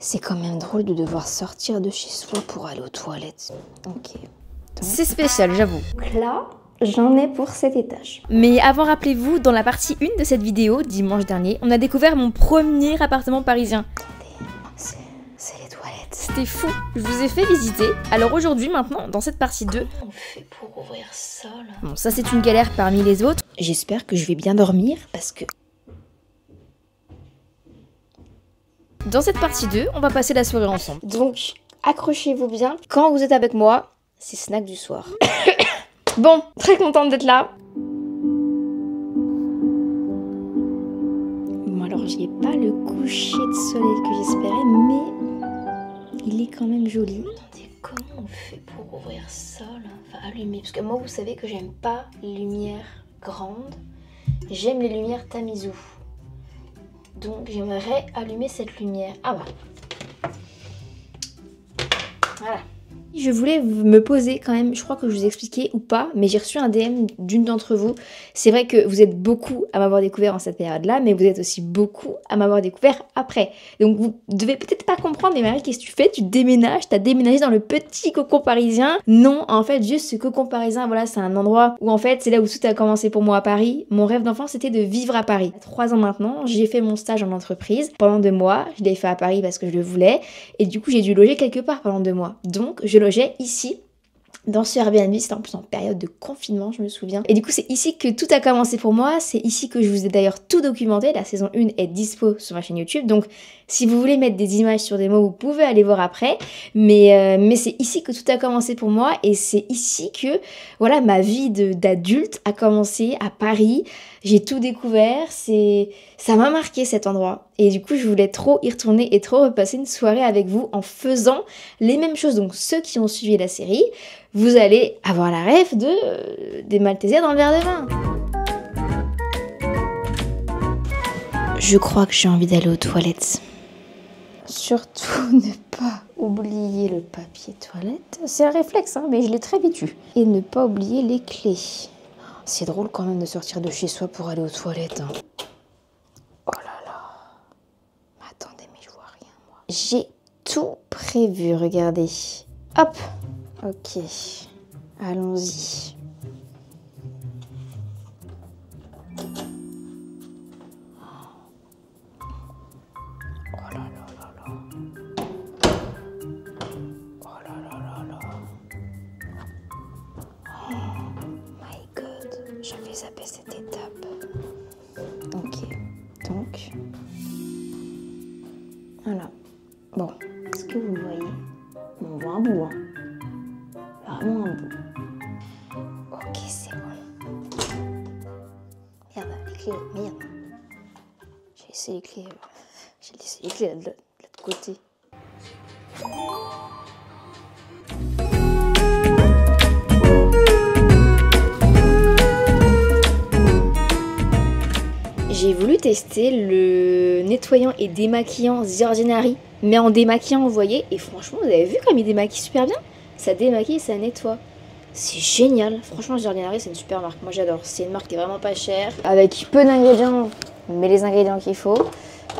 C'est quand même drôle de devoir sortir de chez soi pour aller aux toilettes. Ok. C'est spécial, j'avoue. Donc là, j'en ai pour cet étage. Mais avant, rappelez-vous, dans la partie 1 de cette vidéo, dimanche dernier, on a découvert mon premier appartement parisien. Attendez, c'est les toilettes. C'était fou, je vous ai fait visiter. Alors aujourd'hui, maintenant, dans cette partie 2... Comment on fait pour ouvrir ça, là? Bon, ça c'est une galère parmi les autres. J'espère que je vais bien dormir, parce que... Dans cette partie 2, on va passer la soirée ensemble. Donc, accrochez-vous bien. Quand vous êtes avec moi, c'est snack du soir. Bon, très contente d'être là. Bon, alors, j'ai pas le coucher de soleil que j'espérais, mais il est quand même joli. Attendez, comment on fait pour ouvrir ça, là? Enfin, allumer. Parce que moi, vous savez que j'aime pas les lumières grandes. J'aime les lumières Tamizu. Donc, j'aimerais allumer cette lumière. Ah bah. Voilà. Je voulais me poser quand même, je crois que je vous ai expliqué ou pas, mais j'ai reçu un DM d'une d'entre vous. C'est vrai que vous êtes beaucoup à m'avoir découvert en cette période-là, mais vous êtes aussi beaucoup à m'avoir découvert après. Donc vous devez peut-être pas comprendre, mais Marie, qu'est-ce que tu fais? Tu déménages, t'as déménagé dans le petit cocon parisien. Non, en fait, juste ce cocon parisien, voilà, c'est un endroit où en fait, c'est là où tout a commencé pour moi à Paris. Mon rêve d'enfant, c'était de vivre à Paris. Il y a 3 ans maintenant, j'ai fait mon stage en entreprise pendant 2 mois. Je l'ai fait à Paris parce que je le voulais. Et du coup, j'ai dû loger quelque part pendant 2 mois. Donc, je logeais ici, dans ce Airbnb. C'était en plus en période de confinement, je me souviens. Et du coup, c'est ici que tout a commencé pour moi. C'est ici que je vous ai d'ailleurs tout documenté. La saison 1 est dispo sur ma chaîne YouTube. Donc, si vous voulez mettre des images sur des mots, vous pouvez aller voir après. Mais c'est ici que tout a commencé pour moi. Et c'est ici que, voilà, ma vie d'adulte a commencé à Paris. J'ai tout découvert. Ça m'a marqué cet endroit. Et du coup, je voulais trop y retourner et trop repasser une soirée avec vous en faisant les mêmes choses. Donc, ceux qui ont suivi la série, vous allez avoir la rêve des Maltesers dans le verre de vin. Je crois que j'ai envie d'aller aux toilettes. Surtout ne pas oublier le papier toilette. C'est un réflexe, hein, mais je l'ai très vite eu. Et ne pas oublier les clés. C'est drôle quand même de sortir de chez soi pour aller aux toilettes. Hein. Oh là là. Mais attendez, mais je vois rien, moi. J'ai tout prévu, regardez. Hop. Ok. Allons-y. Oh là là là là. Oh là là là là. Oh my god. J'avais zappé cette étape. Ok. Donc. Voilà. Bon. Est-ce que vous voyez? On voit un bout, hein. Vraiment un bout. Ok, c'est bon. Merde, les clés. Merde. J'ai laissé les clés. J'ai laissé les clés de l'autre côté. J'ai voulu tester le nettoyant et démaquillant The Ordinary, mais en démaquillant, vous voyez, et franchement, vous avez vu comme il démaquille super bien? Ça démaquille et ça nettoie. C'est génial. Franchement, The Ordinary, c'est une super marque. Moi, j'adore. C'est une marque qui est vraiment pas chère, avec peu d'ingrédients, mais les ingrédients qu'il faut.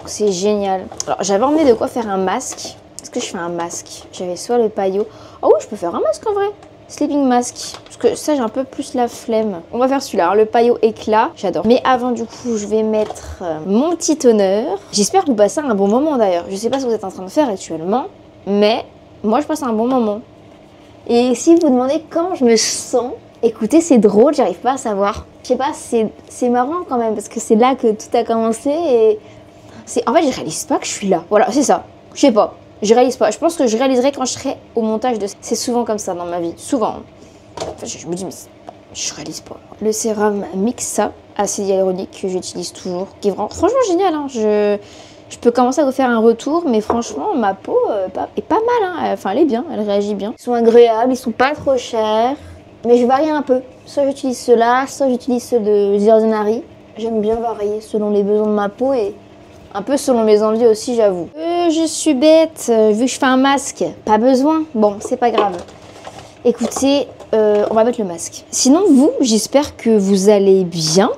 C'est génial. Alors, j'avais emmené de quoi faire un masque. Est-ce que je fais un masque? J'avais soit le paillot. Oh oui, je peux faire un masque en vrai. Sleeping mask. Parce que ça, j'ai un peu plus la flemme. On va faire celui-là, hein, le paillot éclat. J'adore. Mais avant, du coup, je vais mettre mon petit toner. J'espère que vous passez un bon moment d'ailleurs. Je sais pas ce que vous êtes en train de faire actuellement, mais moi, je passe un bon moment. Et si vous vous demandez comment je me sens, écoutez, c'est drôle, j'arrive pas à savoir. Je sais pas, c'est marrant quand même, parce que c'est là que tout a commencé et... En fait, je réalise pas que je suis là. Voilà, c'est ça. Je sais pas. Je réalise pas. Je pense que je réaliserai quand je serai au montage de... C'est souvent comme ça dans ma vie. Souvent. Enfin, je me dis, mais je réalise pas. Le sérum Mixa, acide hyaluronique, que j'utilise toujours. Qui est vraiment, franchement génial. Hein. Je peux commencer à vous faire un retour, mais franchement, ma peau est pas mal. Hein. Enfin, elle est bien. Elle réagit bien. Ils sont agréables. Ils sont pas trop chers. Mais je varie un peu. Soit j'utilise ceux-là, soit j'utilise ceux de The Ordinary. J'aime bien varier selon les besoins de ma peau et... un peu selon mes envies aussi, j'avoue. Je suis bête, vu que je fais un masque, pas besoin. Bon, c'est pas grave. Écoutez, on va mettre le masque. Sinon, vous, j'espère que vous allez bien.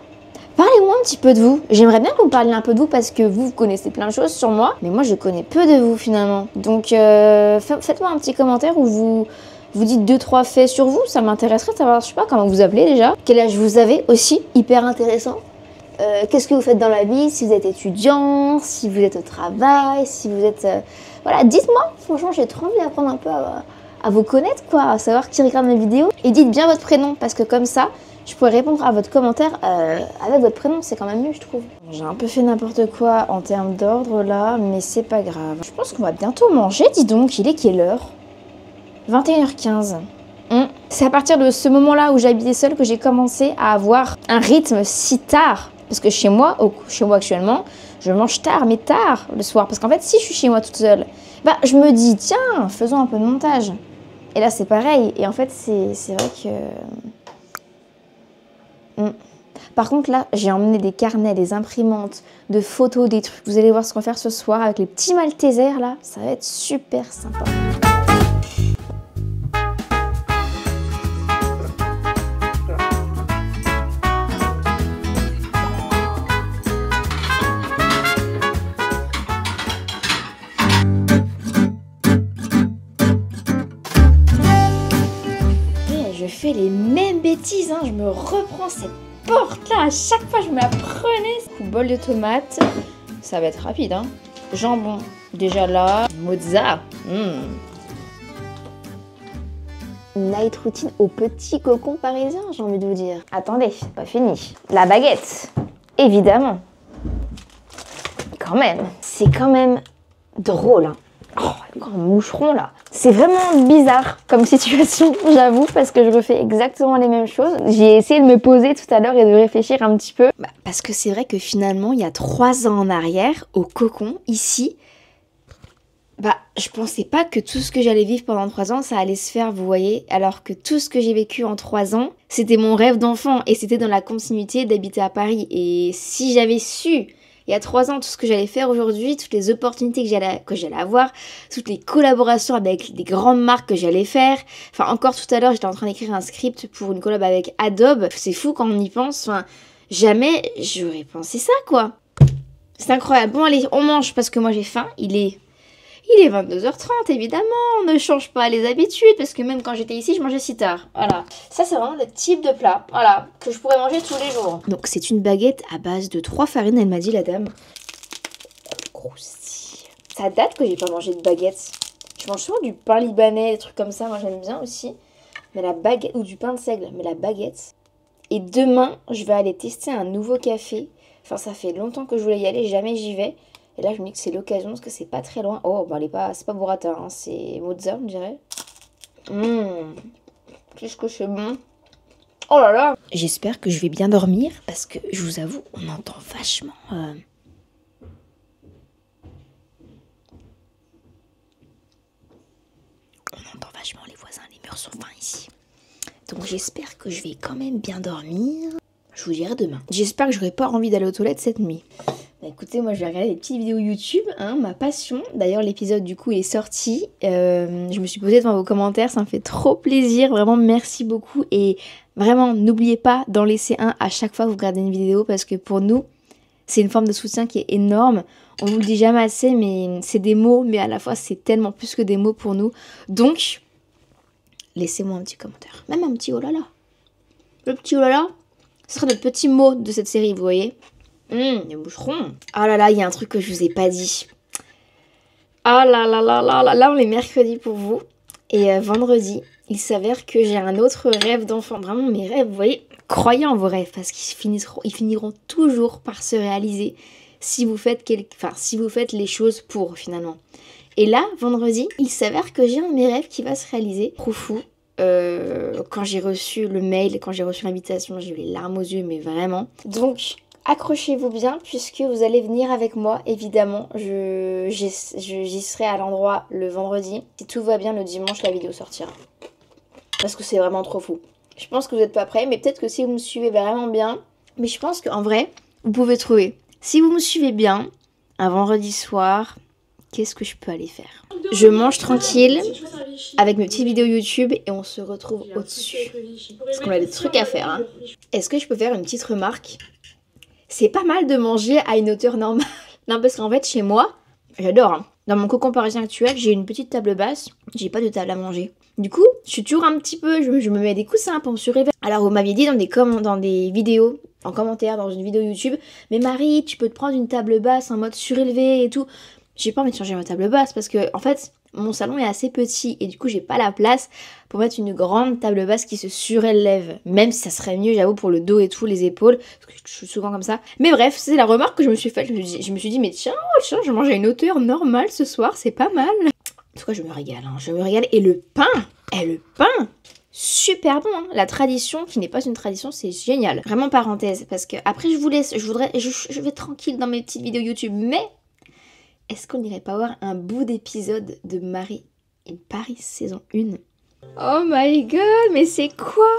Parlez-moi un petit peu de vous. J'aimerais bien que vous parliez un peu de vous parce que vous connaissez plein de choses sur moi, mais moi je connais peu de vous finalement. Donc faites-moi un petit commentaire où vous dites 2-3 faits sur vous, ça m'intéresserait de savoir, je sais pas, comment vous appelez déjà, quel âge vous avez aussi, hyper intéressant. Qu'est-ce que vous faites dans la vie, si vous êtes étudiant, si vous êtes au travail, si vous êtes... Voilà, dites-moi, franchement j'ai trop envie d'apprendre un peu à vous connaître, quoi, à savoir qui regarde mes vidéos. Et dites bien votre prénom, parce que comme ça, je pourrais répondre à votre commentaire avec votre prénom, c'est quand même mieux, je trouve. J'ai un peu fait n'importe quoi en termes d'ordre là, mais c'est pas grave. Je pense qu'on va bientôt manger, dis donc, il est quelle heure? 21h15. C'est à partir de ce moment-là où j'habitais seule que j'ai commencé à avoir un rythme si tard. Parce que chez moi actuellement, je mange tard, mais tard le soir. Parce qu'en fait, si je suis chez moi toute seule, bah, je me dis, tiens, faisons un peu de montage. Et là, c'est pareil. Et en fait, c'est vrai que... Par contre, là, j'ai emmené des carnets, des imprimantes, de photos, des trucs. Vous allez voir ce qu'on va faire ce soir avec les petits Maltesers, là. Ça va être super sympa. Je fais les mêmes bêtises, hein. Je me reprends cette porte-là. À chaque fois, je me la prenais. Bol de tomates. Ça va être rapide, hein. Jambon, déjà là. Mozza. Night routine au petit cocon parisien, j'ai envie de vous dire. Attendez, c'est pas fini. La baguette, évidemment. Quand même, c'est quand même drôle, hein. Oh, le grand moucheron là. C'est vraiment bizarre comme situation, j'avoue, parce que je refais exactement les mêmes choses. J'ai essayé de me poser tout à l'heure et de réfléchir un petit peu. Parce que c'est vrai que finalement, il y a 3 ans en arrière, au cocon, ici, je pensais pas que tout ce que j'allais vivre pendant 3 ans, ça allait se faire, vous voyez. Alors que tout ce que j'ai vécu en 3 ans, c'était mon rêve d'enfant et c'était dans la continuité d'habiter à Paris. Et si j'avais su... Il y a 3 ans, tout ce que j'allais faire aujourd'hui, toutes les opportunités que j'allais avoir, toutes les collaborations avec des grandes marques que j'allais faire. Enfin, encore tout à l'heure, j'étais en train d'écrire un script pour une collab avec Adobe. C'est fou quand on y pense. Enfin, jamais j'aurais pensé ça, quoi. C'est incroyable. Bon, allez, on mange parce que moi j'ai faim. Il est 22h30, évidemment, on ne change pas les habitudes, parce que même quand j'étais ici, je mangeais si tard. Voilà. Ça, c'est vraiment le type de plat, voilà, que je pourrais manger tous les jours. Donc, c'est une baguette à base de 3 farines, elle m'a dit, la dame. Croustille. Ça date que j'ai pas mangé de baguette. Je mange souvent du pain libanais, des trucs comme ça, moi j'aime bien aussi. Mais la baguette, ou du pain de seigle, mais la baguette. Et demain, je vais aller tester un nouveau café. Enfin, ça fait longtemps que je voulais y aller, jamais j'y vais. Et là, je me dis que c'est l'occasion parce que c'est pas très loin. Oh, c'est pas burrata, hein, c'est Mozza, on dirait. Qu'est-ce que c'est bon. Oh là là. J'espère que je vais bien dormir parce que, je vous avoue, on entend vachement... On entend vachement les voisins, les murs sont fins ici. Donc j'espère que je vais quand même bien dormir. Je vous dirai demain. J'espère que j'aurai pas envie d'aller aux toilettes cette nuit. Bah écoutez, moi je vais regarder des petites vidéos YouTube, hein, ma passion. D'ailleurs l'épisode du coup il est sorti. Je me suis posée devant vos commentaires, ça me fait trop plaisir. Vraiment merci beaucoup. Et vraiment n'oubliez pas d'en laisser un à chaque fois que vous regardez une vidéo. Parce que pour nous, c'est une forme de soutien qui est énorme. On vous le dit jamais assez, mais c'est des mots. Mais à la fois c'est tellement plus que des mots pour nous. Donc, laissez-moi un petit commentaire. Même un petit oh là là. Le petit oh là là, ce sera notre petit mot de cette série, vous voyez. Les moucherons. Oh là là, il y a un truc que je vous ai pas dit. Oh là là là là là. Là, on est mercredi pour vous. Et vendredi, il s'avère que j'ai un autre rêve d'enfant. Vraiment, mes rêves, vous voyez, croyez en vos rêves. Parce qu'ils finiront toujours par se réaliser si vous faites si vous faites les choses pour, finalement. Et là, vendredi, il s'avère que j'ai un de mes rêves qui va se réaliser. Trop fou. Quand j'ai reçu le mail, quand j'ai reçu l'invitation, j'ai eu les larmes aux yeux, mais vraiment. Donc... accrochez-vous bien puisque vous allez venir avec moi, évidemment. J'y serai à l'endroit le vendredi. Si tout va bien, le dimanche, la vidéo sortira. Parce que c'est vraiment trop fou. Je pense que vous n'êtes pas prêts, mais peut-être que si vous me suivez vraiment bien... Mais je pense qu'en vrai, vous pouvez trouver. Si vous me suivez bien, un vendredi soir, qu'est-ce que je peux aller faire? Je mange tranquille avec mes petites vidéos YouTube et on se retrouve au-dessus. Parce qu'on a des trucs à faire, hein. Est-ce que je peux faire une petite remarque? c'est pas mal de manger à une hauteur normale. Non, parce qu'en fait, chez moi, j'adore, hein. Dans mon cocon parisien actuel, j'ai une petite table basse, j'ai pas de table à manger. Du coup, je suis toujours un petit peu, je me mets des coussins pour me surélever. Alors, vous m'aviez dit dans des vidéos, en commentaire, dans une vidéo YouTube, mais Marie, tu peux te prendre une table basse en mode surélevé et tout. J'ai pas envie de changer ma table basse parce que, en fait, mon salon est assez petit et du coup, j'ai pas la place pour mettre une grande table basse qui se surélève. Même si ça serait mieux, j'avoue, pour le dos et tout, les épaules, parce que je suis souvent comme ça. Mais bref, c'est la remarque que je me suis faite. Je me suis dit, mais tiens, je mange à une hauteur normale ce soir, c'est pas mal. En tout cas, je me régale, hein, je me régale. Et le pain, super bon, hein. La tradition, qui n'est pas une tradition, c'est génial. Vraiment parenthèse, parce que après je vous laisse, je vais tranquille dans mes petites vidéos YouTube, mais est-ce qu'on n'irait pas voir un bout d'épisode de Marie in Paris saison 1? Oh my god, mais c'est quoi?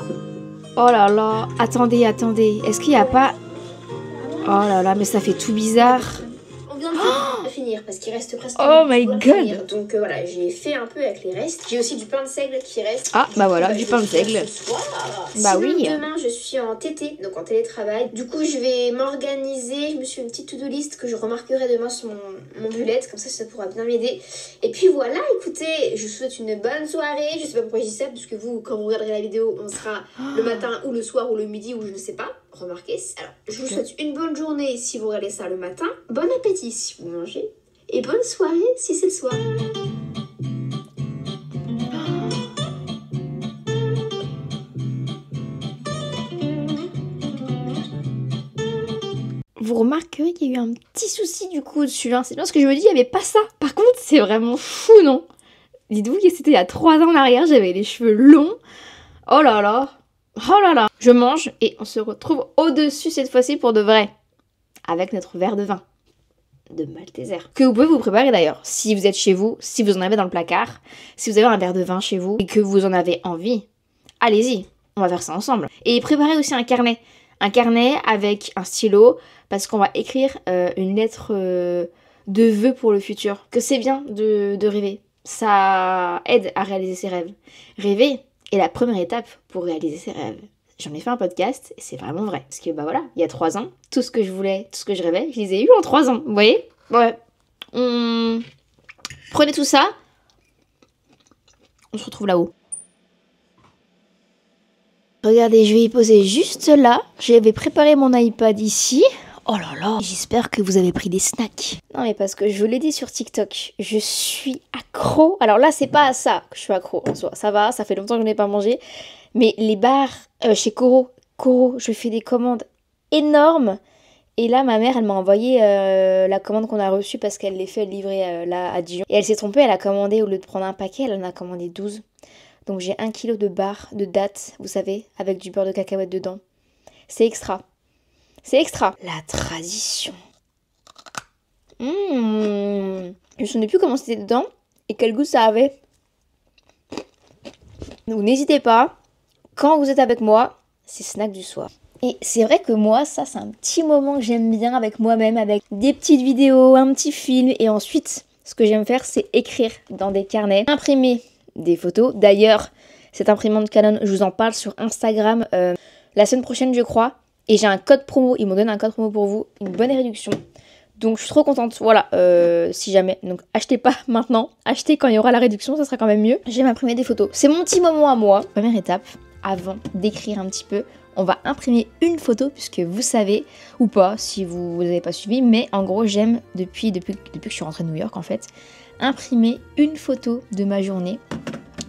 Oh là là, attendez, est-ce qu'il n'y a pas... Oh là là, mais ça fait tout bizarre. On vient de finir parce qu'il reste presque... Oh my god. Donc voilà, j'ai fait un peu avec les restes. J'ai aussi du pain de seigle qui reste. Ah bah voilà, du pain de seigle. Bah sinon, oui. Demain, je suis en TT, donc en télétravail. Du coup, je vais m'organiser. Je me suis fait une petite to-do list que je remarquerai demain sur mon bullet. Comme ça pourra bien m'aider. Et puis voilà, écoutez, je vous souhaite une bonne soirée. Je sais pas pourquoi je dis ça, parce que vous, quand vous regarderez la vidéo, on sera le matin ou le soir ou le midi ou je ne sais pas. Remarquez. Alors, je vous souhaite une bonne journée si vous regardez ça le matin. Bon appétit si vous mangez. Et bonne soirée si c'est le soir. Vous remarquerez qu'il y a eu un petit souci du coup dessus. Hein. C'est bien ce que je me dis, il n'y avait pas ça. Par contre, c'est vraiment fou, non? Dites-vous que c'était il y a 3 ans en arrière, j'avais les cheveux longs. Oh là là. Oh là là. Je mange et on se retrouve au-dessus cette fois-ci pour de vrai. Avec notre verre de vin. De Malteser. Que vous pouvez vous préparer d'ailleurs. Si vous êtes chez vous, si vous en avez dans le placard, si vous avez un verre de vin chez vous et que vous en avez envie, allez-y. On va faire ça ensemble. Et préparez aussi un carnet. Un carnet avec un stylo parce qu'on va écrire une lettre de vœux pour le futur. Que c'est bien de rêver. Ça aide à réaliser ses rêves. Rêver est la première étape pour réaliser ses rêves. J'en ai fait un podcast et c'est vraiment vrai. Parce que bah voilà, il y a 3 ans, tout ce que je voulais, tout ce que je rêvais, je les ai eu en 3 ans. Vous voyez? Ouais. Prenez tout ça. On se retrouve là-haut. Regardez, je vais y poser juste là. J'avais préparé mon iPad ici. Oh là là, j'espère que vous avez pris des snacks. Non mais parce que je vous l'ai dit sur TikTok, je suis accro. Alors là, c'est pas à ça que je suis accro en soi. Ça va, ça fait longtemps que je n'ai pas mangé. Mais les bars chez Coro, je fais des commandes énormes. Et là, ma mère, elle m'a envoyé la commande qu'on a reçue parce qu'elle les fait livrer là à Dijon. Et elle s'est trompée, elle a commandé, au lieu de prendre un paquet, elle en a commandé 12. Donc j'ai 1 kilo de barres de dattes, vous savez, avec du beurre de cacahuète dedans. C'est extra. C'est extra. La tradition. Je me souvenais plus comment c'était dedans et quel goût ça avait. Donc n'hésitez pas, quand vous êtes avec moi, c'est snack du soir. Et c'est vrai que moi, ça c'est un petit moment que j'aime bien avec moi-même, avec des petites vidéos, un petit film. Et ensuite, ce que j'aime faire, c'est écrire dans des carnets, imprimer des photos. D'ailleurs, cette imprimante Canon, je vous en parle sur Instagram la semaine prochaine, je crois. Et j'ai un code promo, ils m'ont donné un code promo pour vous, une bonne réduction. Donc je suis trop contente, voilà, si jamais. Donc achetez pas maintenant, achetez quand il y aura la réduction, ça sera quand même mieux. J'aime imprimer des photos. C'est mon petit moment à moi. Première étape, avant d'écrire un petit peu, on va imprimer une photo, puisque vous savez, ou pas, si vous n'avez pas suivi, mais en gros j'aime, depuis que je suis rentrée de New York en fait, imprimer une photo de ma journée.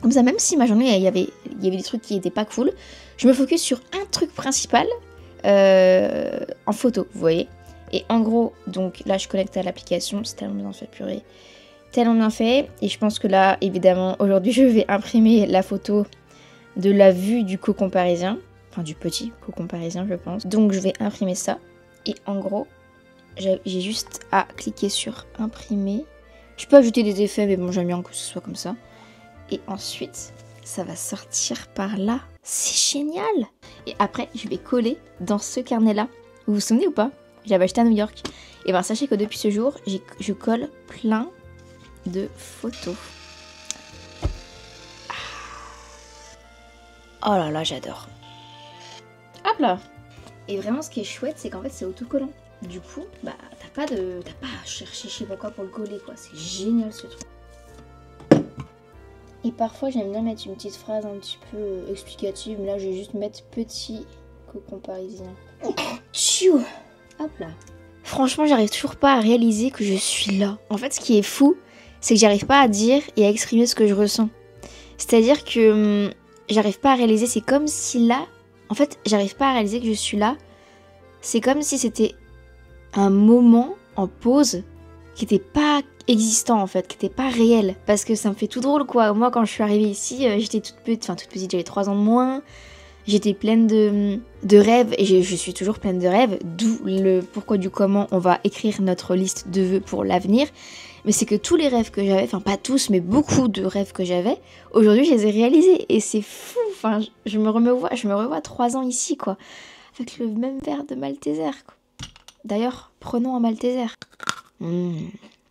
Comme ça, même si ma journée, il y avait des trucs qui n'étaient pas cool, je me focus sur un truc principal, en photo, vous voyez. Et en gros, donc là je connecte à l'application, c'est tellement bien fait, purée, tellement bien fait. Et je pense que là, évidemment, aujourd'hui je vais imprimer la photo de la vue du cocon parisien, enfin du petit cocon parisien je pense. Donc je vais imprimer ça. Et en gros, j'ai juste à cliquer sur imprimer. Je peux ajouter des effets, mais bon, j'aime bien que ce soit comme ça. Et ensuite, ça va sortir par là. C'est génial! Et après, je vais coller dans ce carnet-là. Vous vous souvenez ou pas? J'avais acheté à New York. Et bien, sachez que depuis ce jour, je colle plein de photos. Oh là là, j'adore. Hop là! Et vraiment ce qui est chouette, c'est qu'en fait c'est autocollant. Du coup, bah t'as pas à chercher je sais pas quoi pour le coller quoi. C'est génial ce truc. Et parfois j'aime bien mettre une petite phrase un petit peu explicative. Mais là je vais juste mettre petit cocon parisien. Tchou. Hop là. Franchement j'arrive toujours pas à réaliser que je suis là. En fait ce qui est fou, c'est que j'arrive pas à dire et à exprimer ce que je ressens. C'est-à-dire que j'arrive pas à réaliser, c'est comme si là... En fait j'arrive pas à réaliser que je suis là. C'est comme si c'était un moment en pause qui était pas existant en fait, qui était pas réel. Parce que ça me fait tout drôle quoi. Moi quand je suis arrivée ici, j'étais toute petite, j'avais 3 ans de moins. J'étais pleine de rêves et je suis toujours pleine de rêves. D'où le pourquoi du comment on va écrire notre liste de vœux pour l'avenir. Mais c'est que tous les rêves que j'avais, enfin pas tous mais beaucoup de rêves que j'avais, aujourd'hui je les ai réalisés. Et c'est fou, enfin je me revois 3 ans ici quoi. Avec le même verre de Malteser quoi. D'ailleurs, prenons un Malteser.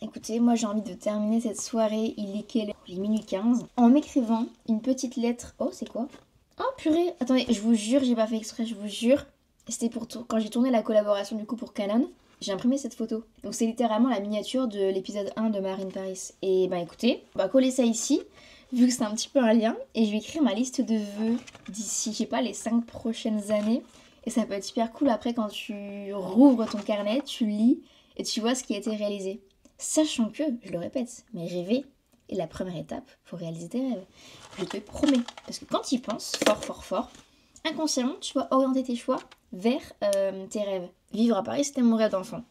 Écoutez, moi j'ai envie de terminer cette soirée, il est quelle heure ? Il est minuit 15. En m'écrivant une petite lettre. Oh, c'est quoi ? Oh purée, attendez, je vous jure, j'ai pas fait exprès, je vous jure. C'était pour quand j'ai tourné la collaboration du coup pour Canon, j'ai imprimé cette photo. Donc c'est littéralement la miniature de l'épisode 1 de Marine Paris. Et bah écoutez, on va coller ça ici, vu que c'est un petit peu un lien. Et je vais écrire ma liste de vœux d'ici, je sais pas, les 5 prochaines années. Et ça peut être super cool après quand tu rouvres ton carnet, tu lis et tu vois ce qui a été réalisé. Sachant que, je le répète, mais rêver est la première étape pour réaliser tes rêves. Je te promets. Parce que quand tu y penses, fort, inconsciemment, tu vas orienter tes choix vers tes rêves. Vivre à Paris, c'était mon rêve d'enfant.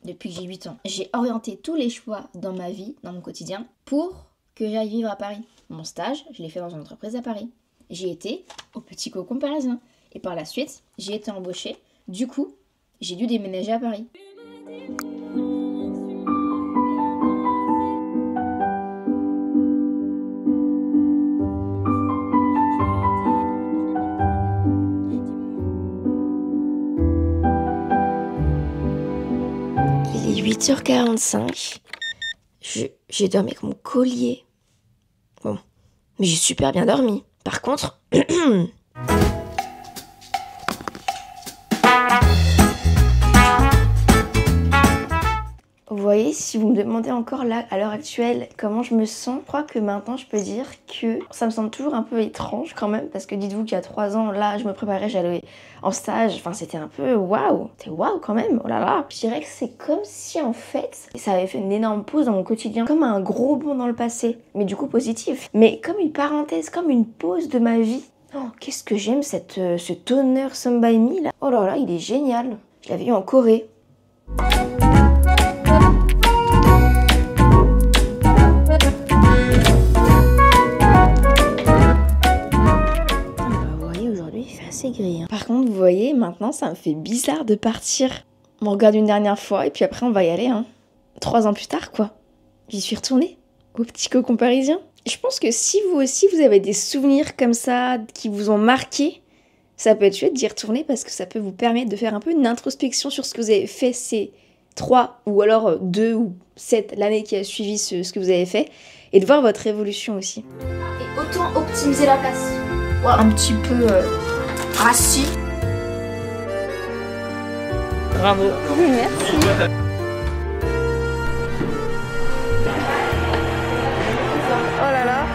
Depuis que j'ai 8 ans. J'ai orienté tous les choix dans ma vie, dans mon quotidien, pour que j'aille vivre à Paris. Mon stage, je l'ai fait dans une entreprise à Paris. J'ai été au Petit Cocon parisien. Et par la suite, j'ai été embauchée. Du coup, j'ai dû déménager à Paris. Il est 8h45. J'ai dormi avec mon collier. Bon, mais j'ai super bien dormi. Par contre... Vous voyez, si vous me demandez encore là, à l'heure actuelle, comment je me sens, je crois que maintenant je peux dire que ça me semble toujours un peu étrange quand même, parce que dites-vous qu'il y a 3 ans, là, je me préparais, j'allais en stage, enfin c'était un peu waouh, c'était waouh quand même, oh là là. Je dirais que c'est comme si en fait, ça avait fait une énorme pause dans mon quotidien, comme un gros bond dans le passé, mais du coup positif, mais comme une parenthèse, comme une pause de ma vie. Oh, qu'est-ce que j'aime ce toner Some By Me là. Oh là là, il est génial. Je l'avais eu en Corée. C'est gris. Par contre, vous voyez, maintenant, ça me fait bizarre de partir. On regarde une dernière fois et puis après, on va y aller. Hein. 3 ans plus tard, quoi. J'y suis retournée au Petit Cocon parisien. Je pense que si vous aussi, vous avez des souvenirs comme ça qui vous ont marqué, ça peut être chouette d'y retourner parce que ça peut vous permettre de faire un peu une introspection sur ce que vous avez fait ces 3 ou alors 2 ou 7 l'année qui a suivi ce que vous avez fait et de voir votre évolution aussi. Et autant optimiser la place. Ouais, un petit peu... assis. Bravo. Merci. Oh là là.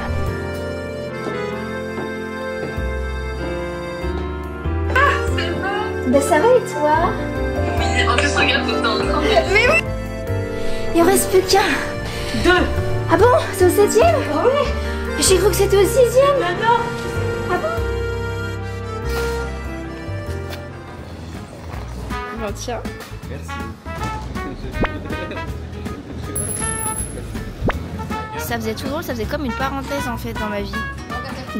Ah, c'est bon. Ben ça va et toi? Oui, en plus regarde tout le temps. Mais oui. Il en reste plus qu'un. 2. Ah bon? C'est au 7e? Oui. J'ai cru que c'était au 6e. Non. Ah bon? Tiens. Merci. Ça faisait tout drôle, ça faisait comme une parenthèse en fait dans ma vie.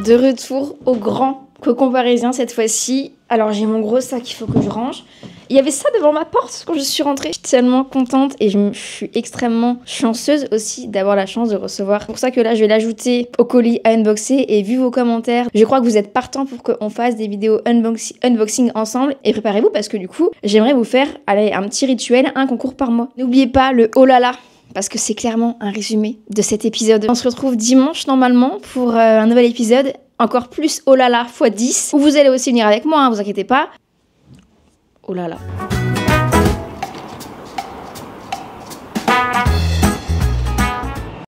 De retour au grand Cocon parisien cette fois-ci. Alors j'ai mon gros sac qu'il faut que je range. Il y avait ça devant ma porte quand je suis rentrée. Je suis tellement contente et je suis extrêmement chanceuse aussi d'avoir la chance de recevoir. C'est pour ça que là je vais l'ajouter au colis à unboxer et vu vos commentaires, je crois que vous êtes partants pour qu'on fasse des vidéos unboxing ensemble et préparez-vous parce que du coup j'aimerais vous faire un petit rituel, un concours par mois. N'oubliez pas le oh là là parce que c'est clairement un résumé de cet épisode. On se retrouve dimanche normalement pour un nouvel épisode, encore plus oh là là x 10 où vous allez aussi venir avec moi, hein, vous inquiétez pas. Oh là là.